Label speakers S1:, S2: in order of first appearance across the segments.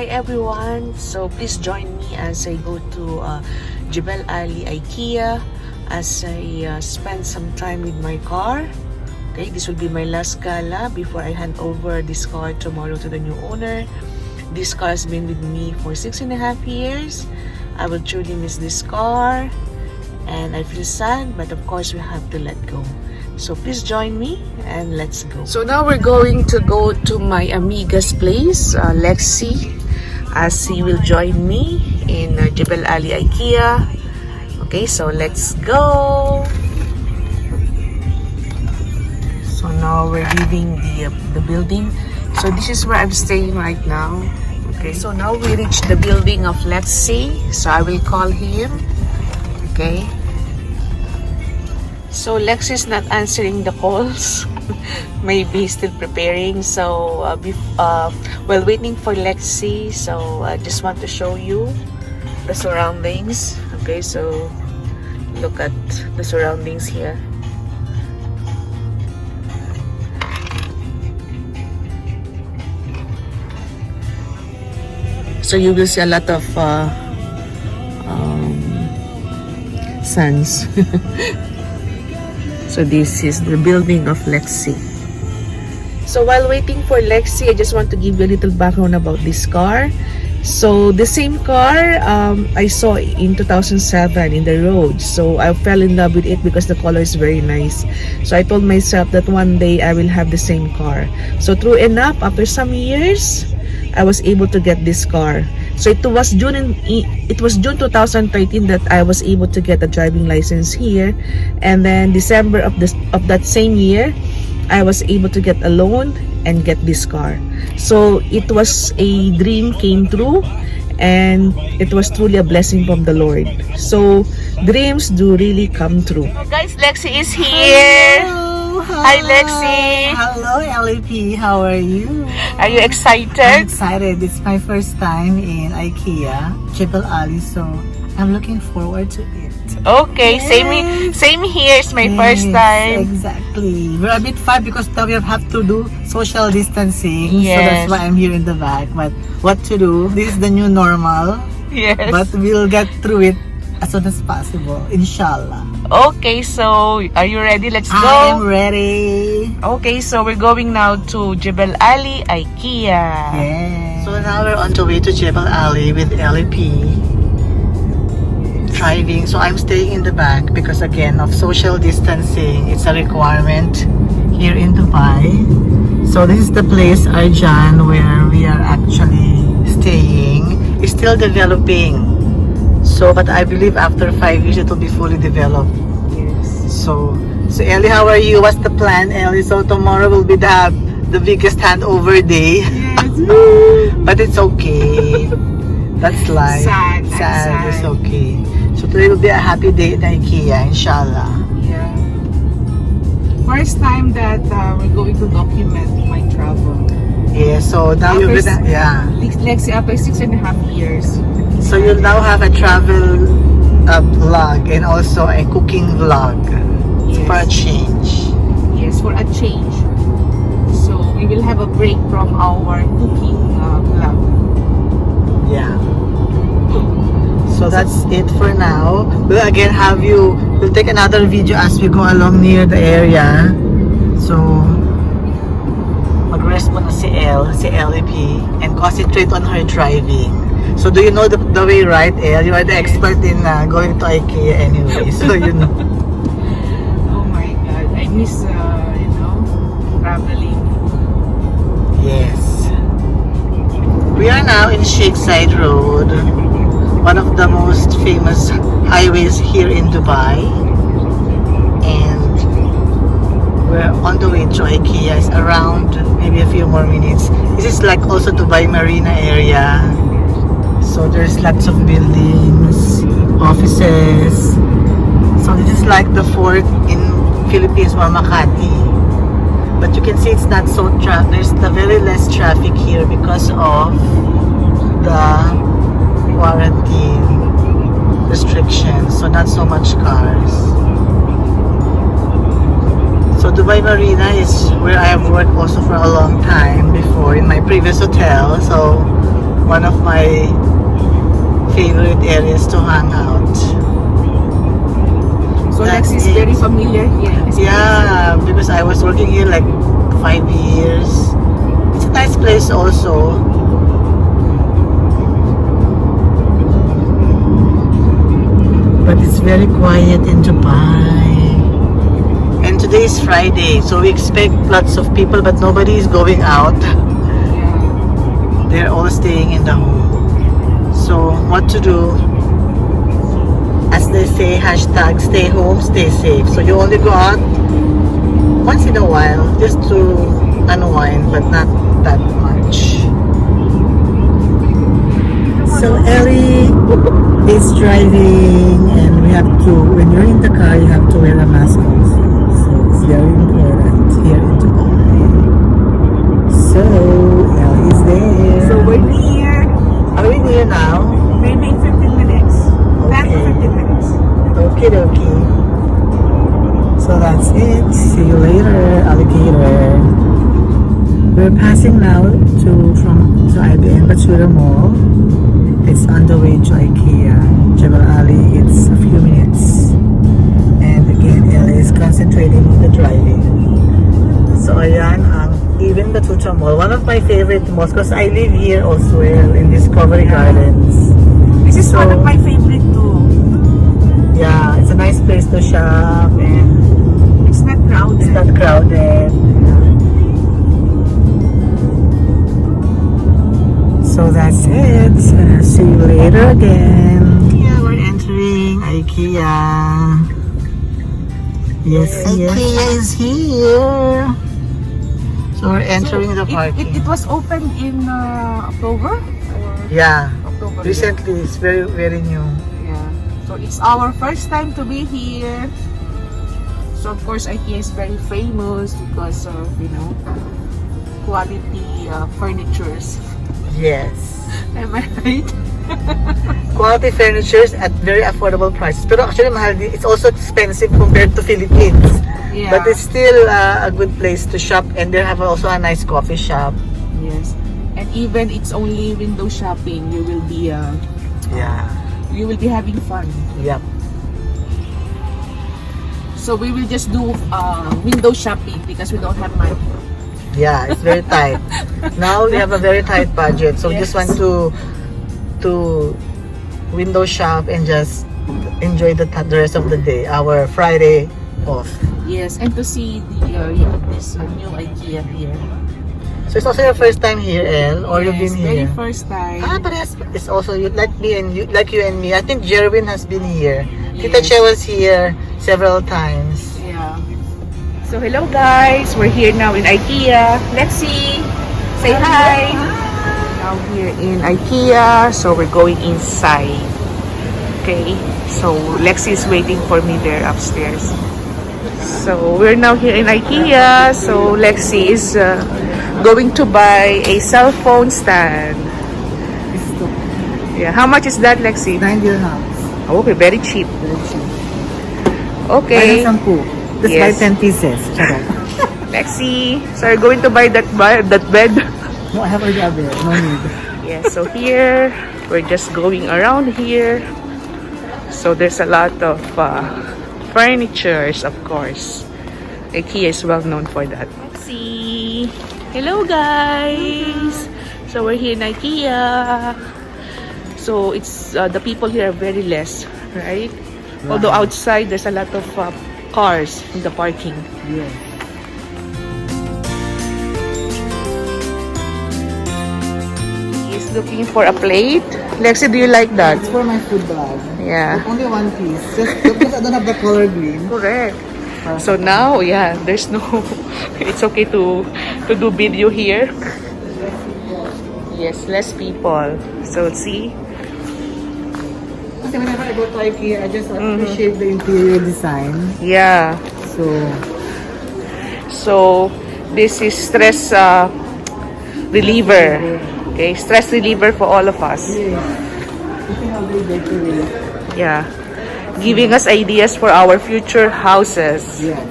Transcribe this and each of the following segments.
S1: Hi everyone, so please join me as I go to Jebel Ali IKEA as I spend some time with my car. Okay, this will be my last gala before I hand over this car tomorrow to the new owner. This car has been with me for 6.5 years. I will truly miss this car and I feel sad, but of course we have to let go. So please join me and let's go. So now we're going to go to my Amiga's place, Lexie, as he will join me in Jebel Ali IKEA. Okay, so let's go. So now we're leaving the building. So this is where I'm staying right now. Okay, so now we reached the building of Lexie. So I will call him. Okay. So Lexie is not answering the calls. Maybe he's still preparing. So while waiting for Lexie, so I just want to show you the surroundings. Okay, so look at the surroundings here. So you will see a lot of suns. So this is the building of Lexie. So while waiting for Lexie, I just want to give you a little background about this car. So the same car I saw in 2007 in the road. So I fell in love with it because the color is very nice. So I told myself that one day I will have the same car. So true enough, after some years, I was able to get this car. So it was June 2013 that I was able to get a driving license here, and then December of that same year, I was able to get a loan and get this car. So it was a dream came true, and it was truly a blessing from the Lord. So dreams do really come true. So guys, Lexie is here.
S2: Hello.
S1: Hi Lexie.
S2: Hello LAP, how are you?
S1: Are you excited?
S2: I'm excited. It's my first time in IKEA Jebel Ali, so I'm looking forward to it.
S1: Okay,
S2: Yes.
S1: same here. It's my first time.
S2: Exactly. We're a bit far because now we have to do social distancing. So
S1: Yes.
S2: that's why I'm here in the back. But what to do? This is the new normal.
S1: Yes.
S2: But we'll get through it as soon as possible, inshallah.
S1: Okay, so are you ready? Let's go.
S2: I am ready.
S1: Okay, so we're going now to Jebel Ali IKEA.
S2: Yeah. So now we're on the way to Jebel Ali with LAP driving. So I'm staying in the back because again of social distancing. It's a requirement here in Dubai. So this is the place Arjan where we are actually staying. It's still developing. So but I believe after 5 years it will be fully developed.
S1: Yes.
S2: So Ellie, how are you? What's the plan, Ellie? So tomorrow will be the biggest handover day.
S1: Yes.
S2: But it's okay. That's life.
S1: Sad. I'm sad.
S2: It's okay. So today will be a happy day at IKEA, inshallah.
S1: Yeah. First time that we're going to document my travel.
S2: Yeah, so now you'll be
S1: Lexie, after 6.5 years.
S2: So you'll now have a travel vlog and also a cooking vlog.
S1: Yes.
S2: For a change.
S1: Yes, for a change. So we will have a break from our cooking vlog.
S2: Yeah. So that's it for now. We'll again we'll take another video as we go along near the area. So mag-rest mo na si LAP and concentrate on her driving. So do you know the way, right, El? You are the expert in going to IKEA anyway, so you know.
S1: Oh my God, I miss traveling.
S2: Yes. We are now in Sheikh Side Road, one of the most famous highways here in Dubai, and we're on the way to IKEA. It's around maybe a few more minutes. This is like also Dubai Marina area. So there's lots of buildings, offices. So this is like the fort in Philippines or Makati. But you can see it's not so there's very less traffic here because of the quarantine restrictions. So not so much cars. So Dubai Marina is where I have worked also for a long time before in my previous hotel. So one of my favorite areas to hang out.
S1: So
S2: That's
S1: Lexie is
S2: it.
S1: very familiar here in this
S2: Yeah, because I was working here like 5 years. It's a nice place also. But it's very quiet in Dubai. And today is Friday, so we expect lots of people, but nobody is going out. They're all staying in the home. So what to do? As they say, hashtag stay home, stay safe. So you only go out once in a while just to unwind, but not that much. So Ellie is driving, and we have to, when you're in the car, you have to wear a mask also. So it's very important here in Dubai. So Ellie is there.
S1: So we're near.
S2: Are we near now?
S1: Maybe 15 minutes. 10 to
S2: Okay.
S1: 15 minutes.
S2: Okay, okay. So that's it. See you later, alligator. We're passing now from IBM Batura Mall. It's on the way to IKEA Jebel Ali. It's a few minutes. And again, Ellie is concentrating on the driving. So ayan, even the Tuta Mall, one of my favorite malls, because I live here also in Discovery Gardens.
S1: This is
S2: So,
S1: one of my favorite too.
S2: yeah, it's a nice place to shop, and
S1: It's not crowded.
S2: it's not crowded. So that's it. See you later again. Yeah, we're entering IKEA. Yes, IKEA is here. So we're entering the parking.
S1: It was opened in October? Or
S2: Yeah,
S1: October.
S2: recently it's very, very new.
S1: Yeah. So it's our first time to be here. So of course IKEA is very famous because of, quality furnitures.
S2: Yes.
S1: Am I right?
S2: Quality furnitures at very affordable prices. Pero actually, mahal din. It's also expensive compared to Philippines.
S1: Yeah.
S2: But it's still a good place to shop, and they have also a nice coffee shop.
S1: Yes. And even it's only window shopping, you will be
S2: Yeah.
S1: having fun.
S2: Yep.
S1: So we will just do window shopping because we don't have money.
S2: Yeah, it's very tight. Now we have a very tight budget, so we just want to window shop and just enjoy the rest of the day, our Friday off.
S1: Yes, and to see this new IKEA here.
S2: So it's also your first time here, El, or you've been here?
S1: Very first time.
S2: But it's also like you and me. I think Jerwin has been here. Tita
S1: Yes.
S2: Che was here several times.
S1: Yeah. So hello guys, we're here now in IKEA. Lexie, say hi. Now here in IKEA, so we're going inside. Okay, so Lexie is waiting for me there upstairs. So we're now here in IKEA. So Lexie is going to buy a cell phone stand. Yeah, how much is that, Lexie?
S2: 9 dirhams.
S1: Okay, very cheap.
S2: Very cheap.
S1: Okay.
S2: Just
S1: Yes.
S2: buy 10 pieces. Charot.
S1: Lexie, so you're going to buy that bed?
S2: No, I have already a bed. No need.
S1: Yeah, so here, we're just going around here. So there's a lot of furnitures, of course. IKEA is well known for that. Lexie! Hello guys! So we're here in IKEA. So it's the people here are very less, right? Although outside there's a lot of cars in the parking.
S2: Yes.
S1: He's looking for a plate. Lexie, do you like that?
S2: It's for my food bag.
S1: Yeah.
S2: Only one piece. Just because I don't have the color green.
S1: Correct. So now, yeah, there's no. It's okay to do video here. Yes, less people. So see.
S2: Kasi whenever I go to IKEA, I just appreciate the interior design.
S1: Yeah. So this is stress reliever. Okay, stress reliever for all of us.
S2: Yes. Look how they decorate.
S1: Yeah. Giving us ideas for our future houses.
S2: Yes.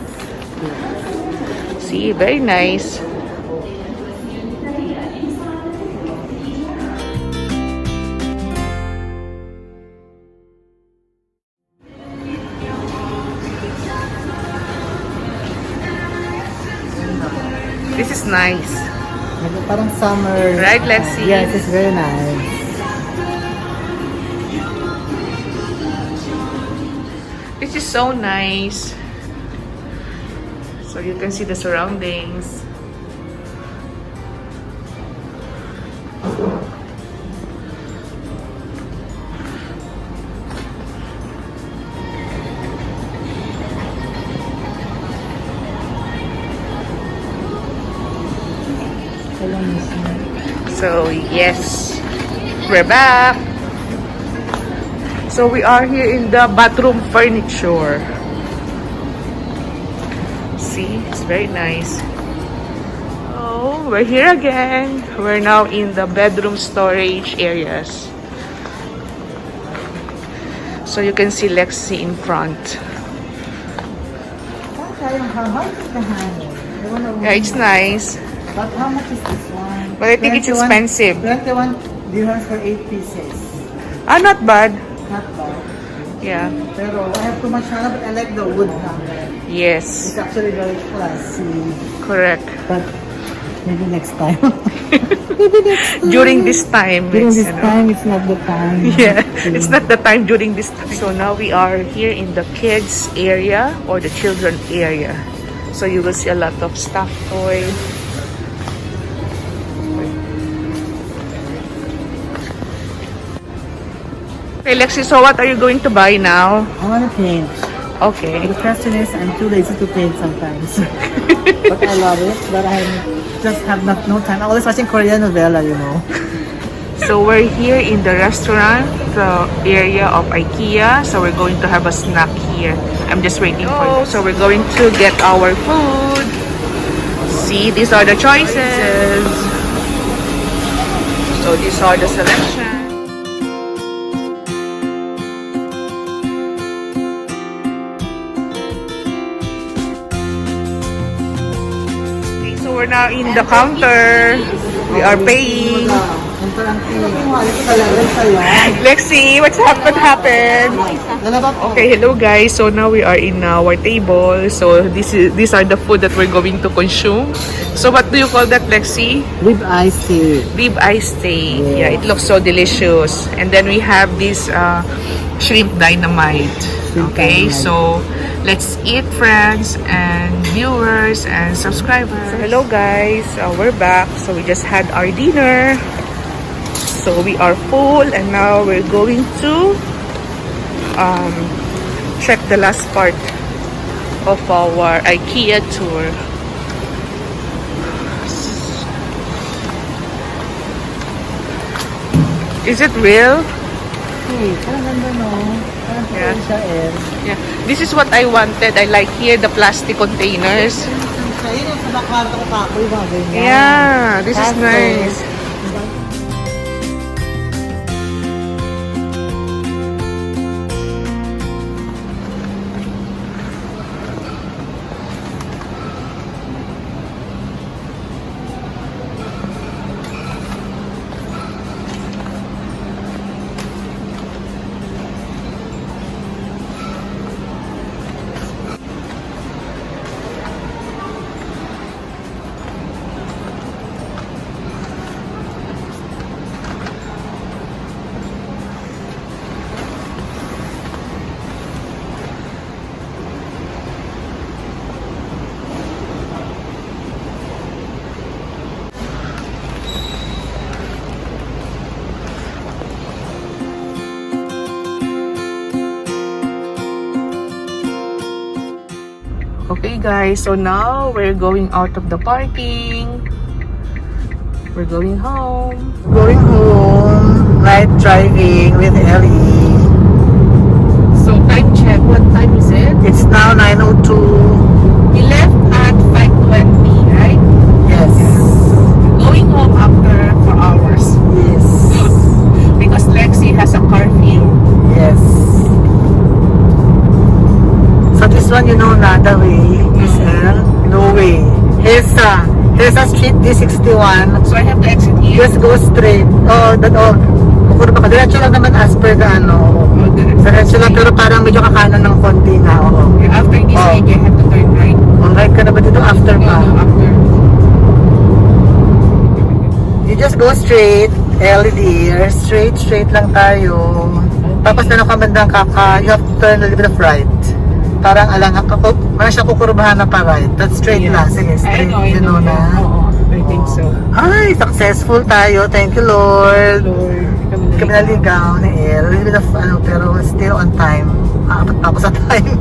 S1: See, very nice. nice.
S2: Parang summer.
S1: Right, Lexie?
S2: Yes, it's very nice.
S1: This is so nice. So you can see the surroundings. So yes, we're back. So we are here in the bathroom furniture. See, it's very nice. Oh, we're here again. We're now in the bedroom storage areas. So you can see Lexie in front. Yeah, it's nice.
S2: But how much is this one?
S1: But I think it's expensive.
S2: 21 dirhams for 8 pieces.
S1: Ah, not bad.
S2: Not bad.
S1: Yeah.
S2: Pero I have too much hana, but I like the wood hammer.
S1: Yes.
S2: It's actually very classy.
S1: Correct.
S2: But maybe next time.
S1: During this time.
S2: During this time, it's not the time.
S1: Yeah, it's not the time during this time. So now we are here in the kids area or the children area. So you will see a lot of stuffed toys. Okay, Lexie, so what are you going to buy now?
S2: I want to paint.
S1: Okay.
S2: The question is, I'm too lazy to paint sometimes. But I love it. But I just have no time. I'm always watching Korean novela, you know.
S1: So we're here in the restaurant, the area of IKEA. So we're going to have a snack here. I'm just waiting for it. So we're going to get our food. See, these are the choices. So these are the selection. So we're now in the counter. We are paying. Lexie, what happened? Okay, hello guys. So now we are in our table. So these are the food that we're going to consume. So what do you call that, Lexie?
S2: Rib eye steak.
S1: Rib eye steak. Yeah, it looks so delicious. And then we have this shrimp dynamite. Okay, so let's eat, friends and viewers and subscribers. So hello guys, we're back. So we just had our dinner. So we are full and now we're going to check the last part of our IKEA tour. Is it real?
S2: Hey, parang ganda, no? Parang
S1: Yeah.
S2: siya, eh.
S1: Yeah. This is what I wanted. I like here the plastic containers.
S2: Ayun yung sa kwarto ko kapoy, mga ganyan.
S1: Yeah, this is nice. Okay guys, so now we're going out of the parking. We're going home.
S2: Going home, night driving with Ellie.
S1: So time check, what time is it?
S2: It's now 9:02.
S1: We left at 5:20, right?
S2: Yes.
S1: Going home after 4 hours.
S2: Yes.
S1: Because Lexie has a curfew.
S2: Yes. So this one, you know, another way, Miss L. No way. Here's a street D61.
S1: So I have to exit here.
S2: Just go straight. Kurba ka. Diretso lang naman as per the ano. Diretso lang pero parang medyo kakanan ng konti na. Oo.
S1: After this gate, I have to turn right.
S2: On right ka na ba dito after pa?
S1: After.
S2: just go straight. Ellie dear. Straight lang tayo. Tapos na nakabandang you have to turn a little bit of right. Parang parang siya kukurbahan na pa right. That's straight lang. Sige, straight.
S1: I know
S2: na.
S1: Oo, I think so.
S2: Ay, successful tayo. Thank you, Lord. Kami naligaw ni El. A little bit of pero still on time. Apat ako sa time.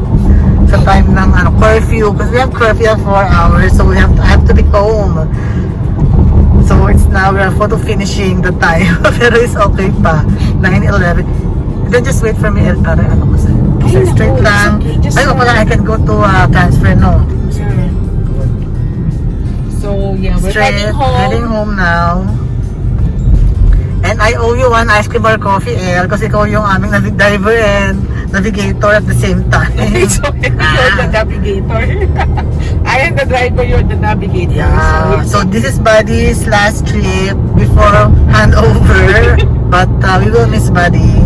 S2: Sa time ng curfew. Because we have curfew at 4 hours. So I have to be home. So it's now, we're photo finishing the time. Pero it's okay pa. 9:11. Then just wait for me, El, para ko sa'yo. So straight lang.
S1: Okay.
S2: I can go to transfer, no?
S1: Yeah. So yeah, we're
S2: Straight, heading home now. And I owe you one ice cream or coffee, El, kasi ikaw yung aming driver and navigator at the same time.
S1: So you're the navigator. I am the driver, you're the navigator.
S2: Yeah. So this is Buddy's last trip before handover. But we will miss Buddy.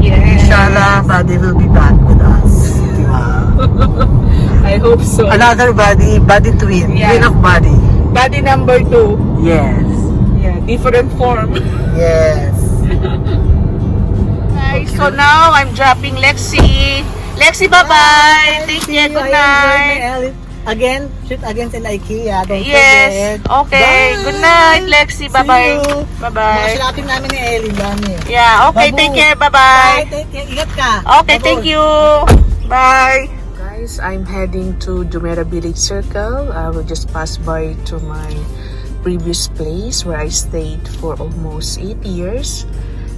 S1: Yes.
S2: Inshallah, Buddy will be back with us.
S1: I hope so.
S2: Another Buddy twin.
S1: Yeah.
S2: Twin of Buddy.
S1: Buddy number 2.
S2: Yes.
S1: Yeah, different form.
S2: Yes.
S1: Guys, so now I'm dropping Lexie. Lexie, bye-bye. Take care. Good night.
S2: Again, shoot again in IKEA. Don't
S1: Yes.
S2: forget.
S1: Okay.
S2: Bye.
S1: Good night, Lexie. Bye-bye.
S2: See you.
S1: Bye-bye.
S2: Shopping namin ni Ellie. Dami.
S1: Yeah, okay.
S2: Babu.
S1: Take care.
S2: Bye.
S1: Bye-bye.
S2: Take care. Ingat ka.
S1: Okay,
S2: Babu.
S1: thank you. Bye. Guys, I'm heading to Jumeirah Village Circle. I will just pass by to my previous place where I stayed for almost 8 years.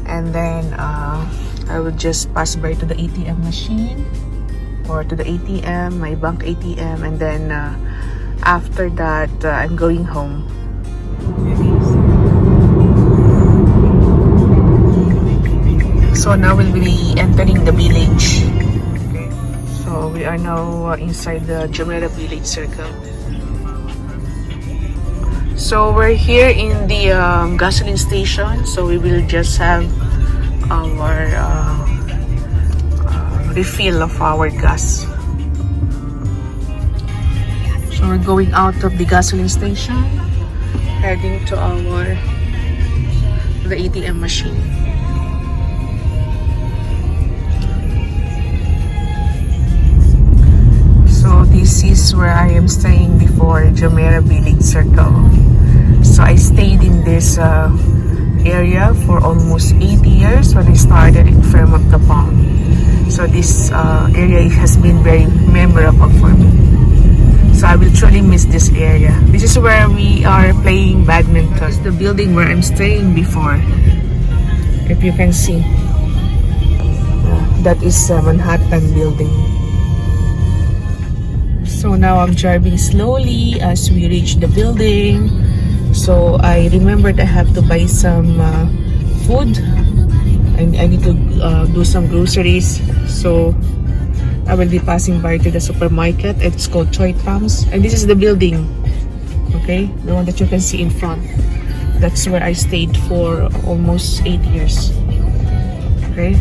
S1: And then I will just pass by to the ATM machine or to the ATM, my bank ATM. And then after that, I'm going home. So now we'll be entering the village. So we are now inside the Jumeirah Village Circle. So we're here in the gasoline station. So we will just have our refill of our gas. So we're going out of the gasoline station, heading to the ATM machine. So this is where I am staying before, Jumeirah Village Circle. So I stayed in this area for almost 8 years when I started in Fairmont, Kapong. So this area has been very memorable for me. So I will truly miss this area. This is where we are playing badminton. This is the building where I'm staying before. If you can see, that is Manhattan building. So now I'm driving slowly as we reach the building. So I remembered I have to buy some food. I need to do some groceries. So I will be passing by to the supermarket. It's called Choi Trams. And this is the building. Okay, the one that you can see in front. That's where I stayed for almost 8 years. Okay.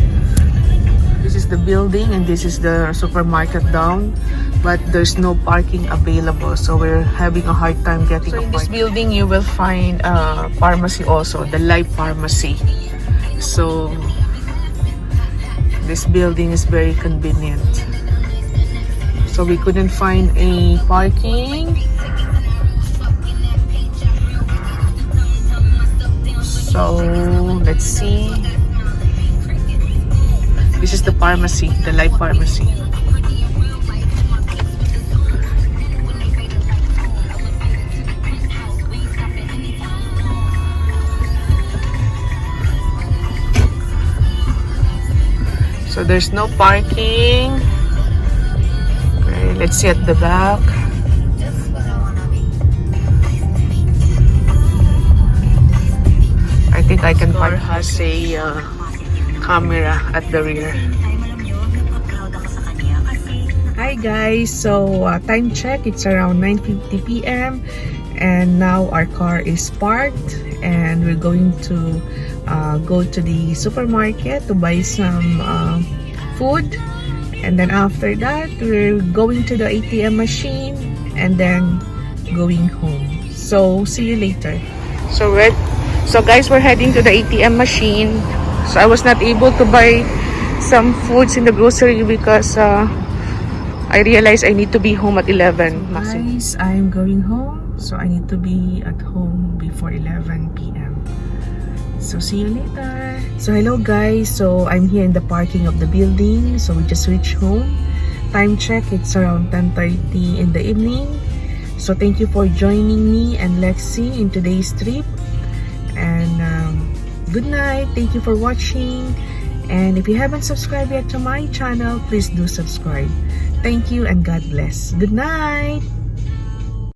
S1: This is the building and this is the supermarket down, but there's no parking available, so we're having a hard time getting a parking. In this building you will find a pharmacy also, the Life Pharmacy. So this building is very convenient. So we couldn't find a parking. So let's see. This is the pharmacy, the Life Pharmacy. So there's no parking. Okay, let's see at the back. I think I can park. Has a camera at the rear. Hi guys, so time check, it's around 9:50 p.m. and now our car is parked and we're going to go to the supermarket to buy some food, and then after that we're going to the ATM machine and then going home. So see you later. So So guys, we're heading to the ATM machine. So I was not able to buy some foods in the grocery because I realized I need to be home at 11. So guys, I'm going home. So I need to be at home before 11 p.m. So see you later. So hello guys. So I'm here in the parking of the building. So we just reached home. Time check, it's around 10:30 in the evening. So thank you for joining me and Lexie in today's trip. And good night. Thank you for watching. And if you haven't subscribed yet to my channel, please do subscribe. Thank you and God bless. Good night.